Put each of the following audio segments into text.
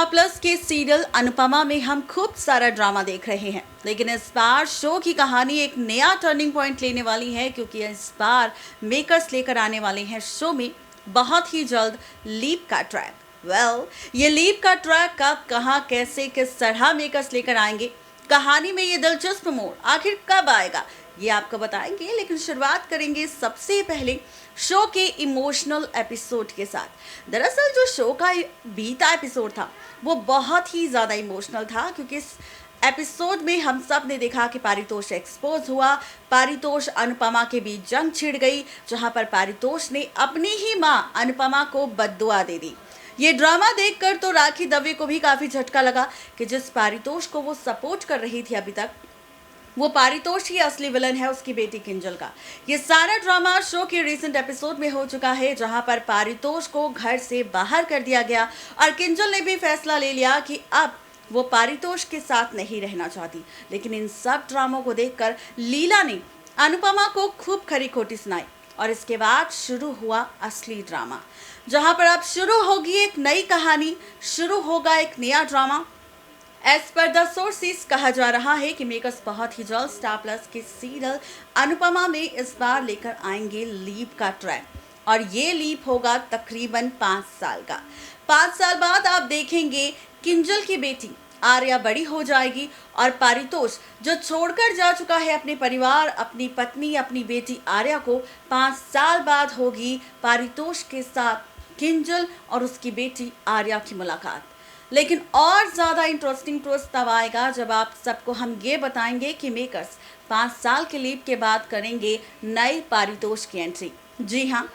Star plus के serial Anupama में हम खूब सारा ड्रामा देख रहे हैं, लेकिन इस बार शो की कहानी एक नया टर्निंग पॉइंट लेने वाली है, क्योंकि इस बार मेकर्स लेकर आने वाले हैं शो में बहुत ही जल्द लीप का ट्रैक। ये लीप का ट्रैक कब, कहां, कैसे, किस तरह मेकर्स लेकर आएंगे, कहानी में ये दिलचस्प मोड़ आखिर कब आएगा, ये आपको बताएंगे। लेकिन शुरुआत करेंगे सबसे पहले शो के इमोशनल एपिसोड के साथ। दरअसल जो शो का बीता एपिसोड था वो बहुत ही ज़्यादा इमोशनल था, क्योंकि इस एपिसोड में हम सब ने देखा कि पारितोष एक्सपोज हुआ। पारितोष अनुपमा के बीच जंग छिड़ गई, जहां पर पारितोष ने अपनी ही मां अनुपमा को बद्दुआ दे दी। ये ड्रामा देखकर तो राखी दवे को भी काफी झटका लगा कि जिस पारितोष को वो सपोर्ट कर रही थी अभी तक, वो पारितोष ही असली विलन है उसकी बेटी किंजल का। ये सारा ड्रामा शो के रिसेंट एपिसोड में हो चुका है, जहां पर पारितोष को घर से बाहर कर दिया गया और किंजल ने भी फैसला ले लिया कि अब वो पारितोष के साथ नहीं रहना चाहती। लेकिन इन सब ड्रामों को देखकर लीला ने अनुपमा को खूब खरी खोटी सुनाई और इसके बाद शुरू हुआ असली ड्रामा, जहां पर अब शुरू होगी एक नई कहानी, शुरू होगा एक नया drama. As per the sources कहा जा रहा है कि मेकर्स बहुत ही जल्द स्टार प्लस के सीरियल अनुपमा में इस बार लेकर आएंगे लीप का ट्रैक, और ये लीप होगा तकरीबन 5 साल का। 5 साल बाद आप देखेंगे किंजल की बेटी आर्या बड़ी हो जाएगी और पारितोष जो छोड़कर जा चुका है अपने परिवार, अपनी पत्नी, अपनी बेटी आर्या को, 5 साल बाद होगी पारितोष के साथ किंजल और उसकी बेटी आर्या की मुलाकात। लेकिन और ज़्यादा इंटरेस्टिंग ट्विस्ट तब आएगा जब आप सबको हम ये बताएंगे कि मेकर्स 5 साल के लीप के बाद करेंगे नए पारितोष की एंट्री। जी हाँ,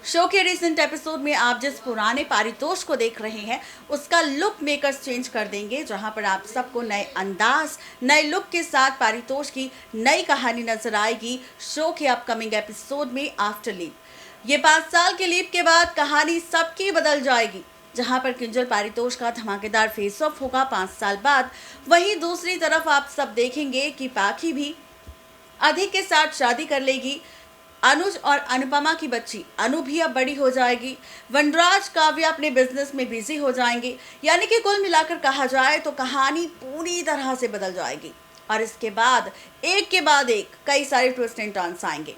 शो के रिसेंट एपिसोड में आप जिस पुराने पारितोष को देख रहे हैं उसका लुक मेकर्स चेंज कर देंगे, जहां पर आप सबको नए अंदाज, नए लुक के साथ पारितोष की नई कहानी नजर आएगी शो के अपकमिंग एपिसोड में आफ्टर लीप। ये 5 साल के लीप के बाद कहानी सबकी बदल जाएगी, जहां पर किंजल पारितोष का धमाकेदार फेस ऑफ होगा 5 साल बाद। वहीं दूसरी तरफ आप सब देखेंगे कि पाखी भी अधिक के साथ शादी कर लेगी। अनुज और अनुपमा की बच्ची अनु भी अब बड़ी हो जाएगी। वनराज, काव्या अपने बिजनेस में बिजी हो जाएंगे। यानी कि कुल मिलाकर कहा जाए तो कहानी पूरी तरह से बदल जाएगी और इसके बाद एक के बाद एक कई सारे ट्विस्ट एंड टर्न्स आएंगे।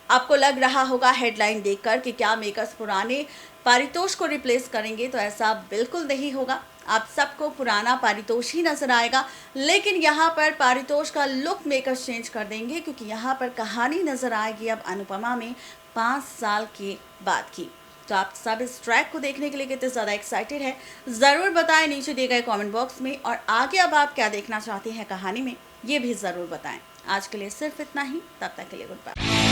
आपको लग रहा होगा हेडलाइन देखकर कि क्या मेकर्स पुराने पारितोष को रिप्लेस करेंगे, तो ऐसा बिल्कुल नहीं होगा। आप सबको पुराना पारितोष ही नजर आएगा, लेकिन यहाँ पर पारितोष का लुक मेकर्स चेंज कर देंगे, क्योंकि यहाँ पर कहानी नजर आएगी अब अनुपमा में 5 साल के बाद की। तो आप सब इस ट्रैक को देखने के लिए कितने ज़्यादा एक्साइटेड है, ज़रूर बताएं नीचे दिए गए कमेंट बॉक्स में, और आगे अब आप क्या देखना चाहते हैं कहानी में, ये भी ज़रूर बताएं। आज के लिए सिर्फ इतना ही, तब तक के लिए गुड बाय।